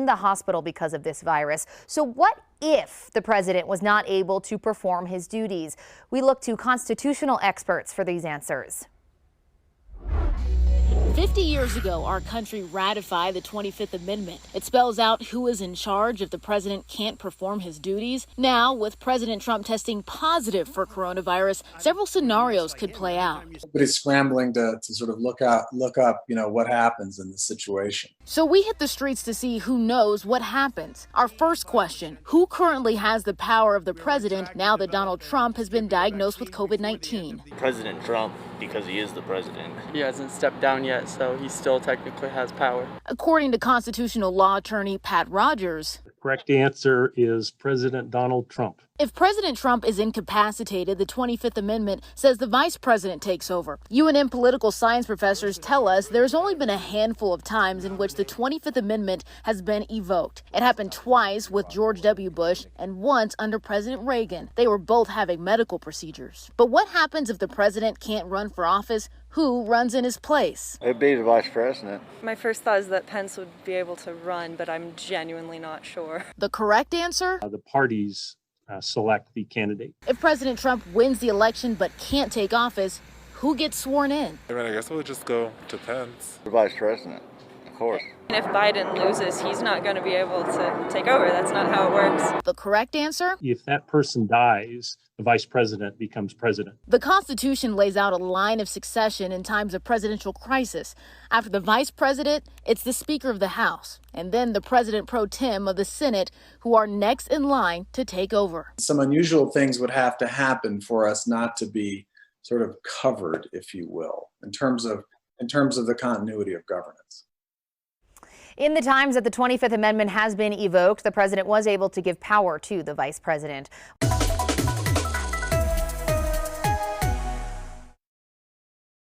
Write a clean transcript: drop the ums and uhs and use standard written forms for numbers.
in the hospital because of this virus. So what if the president was not able to perform his duties? We look to constitutional experts for these answers. 50 years ago, our country ratified the 25th Amendment. It spells out who is in charge if the president can't perform his duties. Now, with President Trump testing positive for coronavirus, several scenarios could play out. Everybody's scrambling to sort of look up, what happens in this situation. So we hit the streets to see who knows what happens. Our first question, who currently has the power of the president now that Donald Trump has been diagnosed with COVID-19? President Trump, because he is the president. He hasn't stepped down yet, so he still technically has power. According to constitutional law attorney Pat Rogers, the correct answer is President Donald Trump. If President Trump is incapacitated, the 25th Amendment says the vice president takes over. UNM political science professors tell us there's only been a handful of times in which the 25th Amendment has been evoked. It happened twice with George W. Bush and once under President Reagan. They were both having medical procedures. But what happens if the president can't run for office? Who runs in his place? It'd be the vice president. My first thought is that Pence would be able to run, but I'm genuinely not sure. The correct answer? The parties select the candidate. If President Trump wins the election but can't take office, who gets sworn in? I guess we'll just go to Pence. The vice president, of course. And if Biden loses, he's not going to be able to take over. That's not how it works. The correct answer? If that person dies, the vice president becomes president. The Constitution lays out a line of succession in times of presidential crisis. After the vice president, it's the Speaker of the House, and then the President pro tem of the Senate, who are next in line to take over. Some unusual things would have to happen for us not to be sort of covered, if you will, in terms of the continuity of governance. In the times that the 25th Amendment has been evoked, the president was able to give power to the vice president.